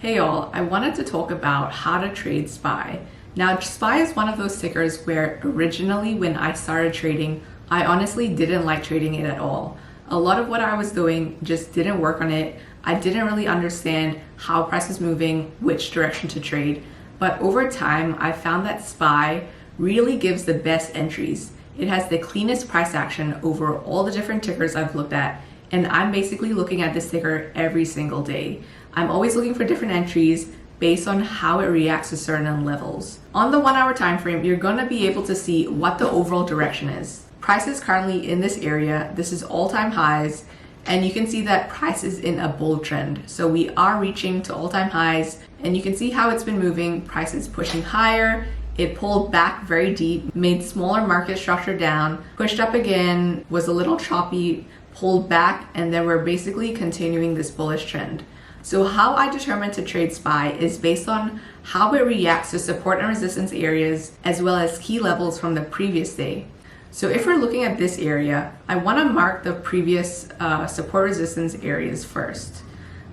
Hey y'all, I wanted to talk about how to trade SPY. Now, SPY is one of those tickers where originally when I started trading, I honestly didn't like trading it at all. A lot of what I was doing just didn't work on it. I didn't really understand how price is moving, which direction to trade. But over time, I found that SPY really gives the best entries. It has the cleanest price action over all the different tickers I've looked at, and I'm basically looking at this ticker every single day. I'm always looking for different entries based on how it reacts to certain levels. On the 1 hour time frame, you're going to be able to see what the overall direction is. Price is currently in this area. This is all-time highs, and you can see that price is in a bull trend. So we are reaching to all-time highs, and you can see how it's been moving. Price is pushing higher. It pulled back very deep, made smaller market structure down, pushed up again, was a little choppy, pulled back, and then we're basically continuing this bullish trend. So how I determine to trade SPY is based on how it reacts to support and resistance areas, as well as key levels from the previous day. So if we're looking at this area, I want to mark the previous support resistance areas first.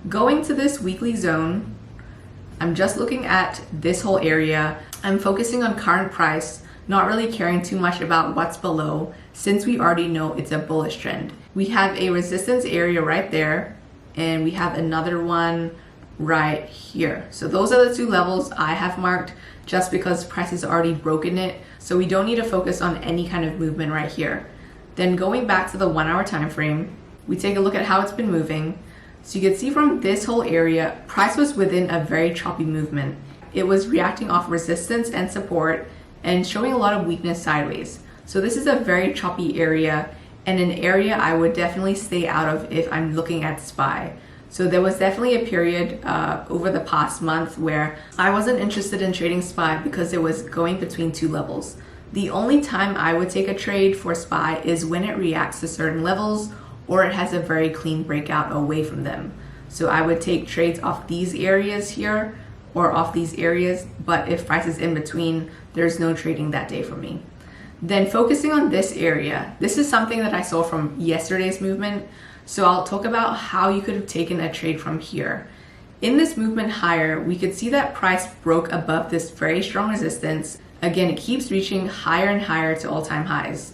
Going to this weekly zone, I'm just looking at this whole area. I'm focusing on current price, not really caring too much about what's below, since we already know it's a bullish trend. We have a resistance area right there, and we have another one right here. So those are the two levels I have marked just because price has already broken it. So we don't need to focus on any kind of movement right here. Then going back to the 1 hour time frame, we take a look at how it's been moving. So you can see from this whole area, price was within a very choppy movement. It was reacting off resistance and support and showing a lot of weakness sideways. So this is a very choppy area, and an area I would definitely stay out of if I'm looking at SPY. So there was definitely a period over the past month where I wasn't interested in trading SPY because it was going between two levels. The only time I would take a trade for SPY is when it reacts to certain levels or it has a very clean breakout away from them. So I would take trades off these areas here or off these areas, but if price is in between, there's no trading that day for me. Then focusing on this area, this is something that I saw from yesterday's movement. So I'll talk about how you could have taken a trade from here. In this movement higher, we could see that price broke above this very strong resistance. Again, it keeps reaching higher and higher to all-time highs.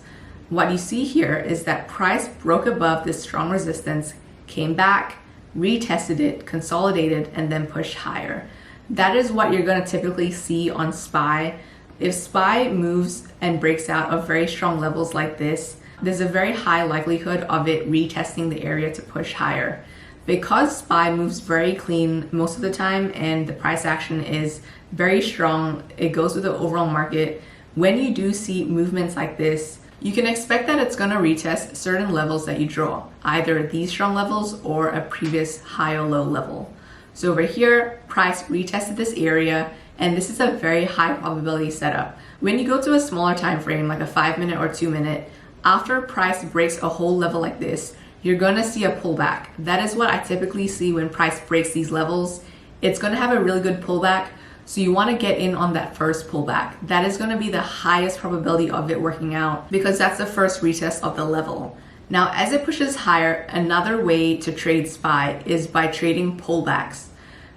What you see here is that price broke above this strong resistance, came back, retested it, consolidated, and then pushed higher. That is what you're going to typically see on SPY. If SPY moves and breaks out of very strong levels like this, there's a very high likelihood of it retesting the area to push higher. Because SPY moves very clean most of the time and the price action is very strong, it goes with the overall market. When you do see movements like this, you can expect that it's going to retest certain levels that you draw, either these strong levels or a previous high or low level. So over here, price retested this area, and this is a very high probability setup. When you go to a smaller time frame, like a 5 minute or 2 minute, after price breaks a whole level like this, you're gonna see a pullback. That is what I typically see when price breaks these levels. It's gonna have a really good pullback, so you wanna get in on that first pullback. That is gonna be the highest probability of it working out because that's the first retest of the level. Now, as it pushes higher, another way to trade SPY is by trading pullbacks.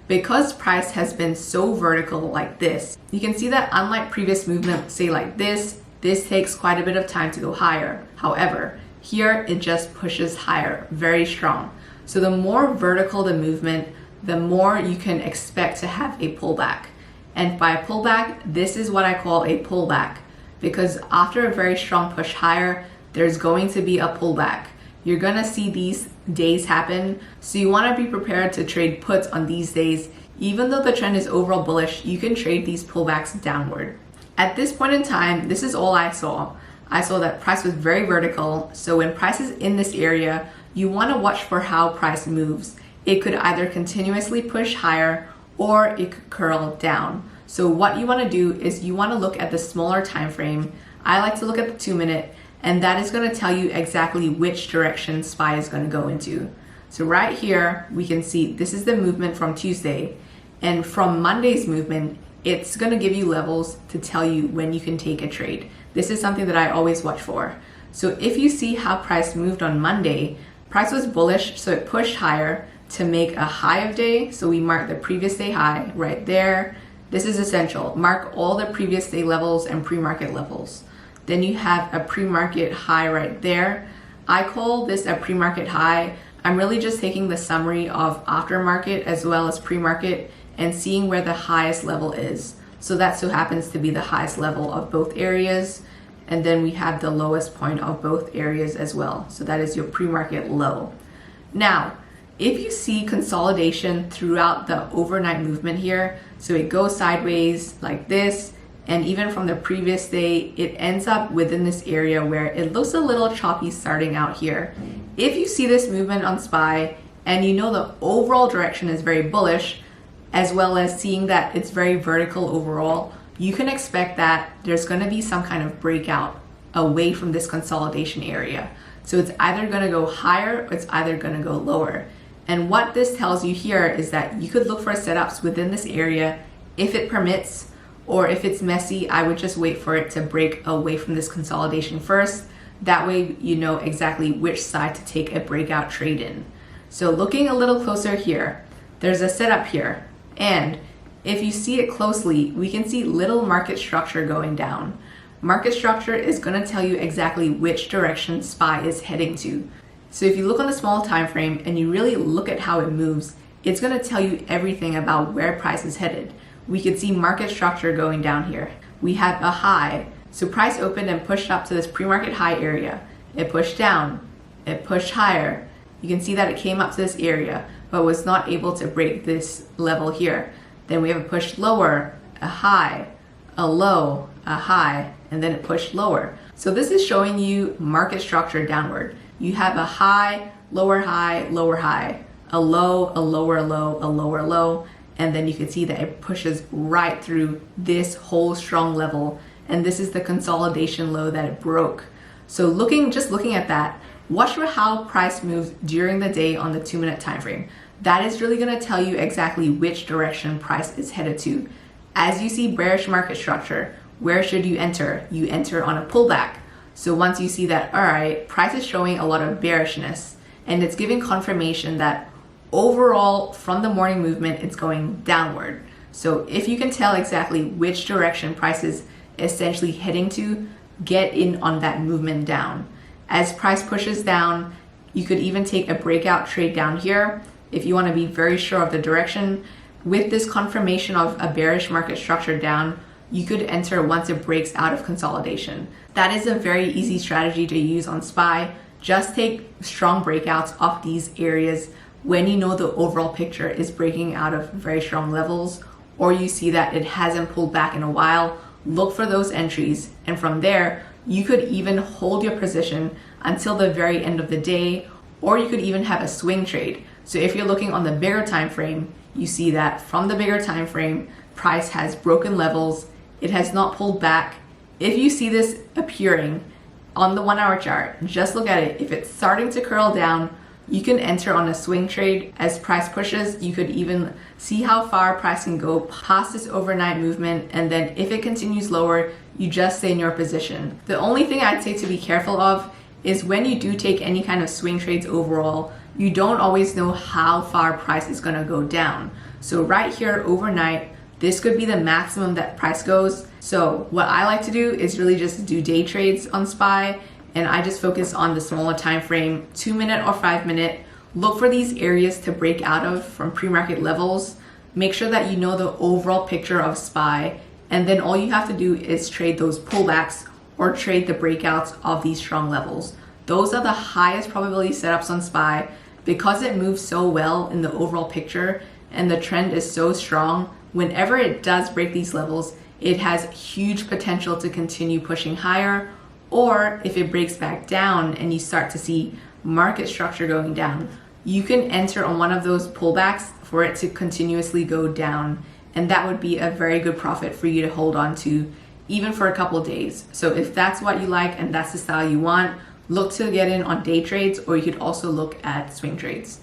Because price has been so vertical like this, you can see that unlike previous movement, say like this takes quite a bit of time to go higher. However, here it just pushes higher, very strong. So the more vertical the movement, the more you can expect to have a pullback. And by a pullback, this is what I call a pullback, because after a very strong push higher, there's going to be a pullback. You're gonna see these days happen, so you wanna be prepared to trade puts on these days. Even though the trend is overall bullish, you can trade these pullbacks downward. At this point in time, this is all I saw. I saw that price was very vertical, so when price is in this area, you wanna watch for how price moves. It could either continuously push higher or it could curl down. So what you wanna do is you wanna look at the smaller time frame. I like to look at the 2 minute, and that is going to tell you exactly which direction SPY is going to go into. So right here, we can see this is the movement from Tuesday, and from Monday's movement, it's going to give you levels to tell you when you can take a trade. This is something that I always watch for. So if you see how price moved on Monday, price was bullish, so it pushed higher, to make a high of day. So we mark the previous day high right there. This is essential. Mark all the previous day levels and pre-market levels. Then you have a pre-market high right there. I call this a pre-market high. I'm really just taking the summary of aftermarket as well as pre-market and seeing where the highest level is. So that so happens to be the highest level of both areas. And then we have the lowest point of both areas as well. So that is your pre-market low. Now, if you see consolidation throughout the overnight movement here, so it goes sideways like this, and even from the previous day, it ends up within this area where it looks a little choppy starting out here. If you see this movement on SPY and you know the overall direction is very bullish, as well as seeing that it's very vertical overall, you can expect that there's going to be some kind of breakout away from this consolidation area. So it's either going to go higher or it's either going to go lower. And what this tells you here is that you could look for setups within this area if it permits, or if it's messy, I would just wait for it to break away from this consolidation first. That way you know exactly which side to take a breakout trade in. So looking a little closer here, there's a setup here. And if you see it closely, we can see little market structure going down. Market structure is going to tell you exactly which direction SPY is heading to. So if you look on the small time frame and you really look at how it moves, it's going to tell you everything about where price is headed. We could see market structure going down here. We have a high. So price opened and pushed up to this pre-market high area. It pushed down, it pushed higher. You can see that it came up to this area, but was not able to break this level here. Then we have a push lower, a high, a low, a high, and then it pushed lower. So this is showing you market structure downward. You have a high, lower high, lower high, a low, a lower low, a lower low, and then you can see that it pushes right through this whole strong level, and this is the consolidation low that it broke. So just looking at that, watch for how price moves during the day on the 2-minute time frame. That is really going to tell you exactly which direction price is headed to. As you see bearish market structure, where should you enter? You enter on a pullback. So once you see that, all right, price is showing a lot of bearishness, and it's giving confirmation that overall from the morning movement, it's going downward. So if you can tell exactly which direction price is essentially heading to, get in on that movement down. As price pushes down, you could even take a breakout trade down here if you want to be very sure of the direction. With this confirmation of a bearish market structure down, you could enter once it breaks out of consolidation. That is a very easy strategy to use on SPY. Just take strong breakouts off these areas when you know the overall picture is breaking out of very strong levels, or you see that it hasn't pulled back in a while. Look for those entries, and from there you could even hold your position until the very end of the day, or you could even have a swing trade. So if you're looking on the bigger time frame, you see that from the bigger time frame, price has broken levels. It has not pulled back. If you see this appearing on the 1-hour chart, just look at it. If it's starting to curl down, you can enter on a swing trade. As price pushes, you could even see how far price can go past this overnight movement, and then if it continues lower, you just stay in your position. The only thing I'd say to be careful of is when you do take any kind of swing trades overall, you don't always know how far price is going to go down. So right here overnight, this could be the maximum that price goes. So what I like to do is really just do day trades on SPY, and I just focus on the smaller time frame, 2-minute or 5-minute. Look for these areas to break out of from pre-market levels. Make sure that you know the overall picture of SPY, and then all you have to do is trade those pullbacks or trade the breakouts of these strong levels. Those are the highest probability setups on SPY because it moves so well in the overall picture and the trend is so strong. Whenever it does break these levels, it has huge potential to continue pushing higher, or if it breaks back down and you start to see market structure going down, you can enter on one of those pullbacks for it to continuously go down, and that would be a very good profit for you to hold on to even for a couple of days. So if that's what you like and that's the style you want, look to get in on day trades, or you could also look at swing trades.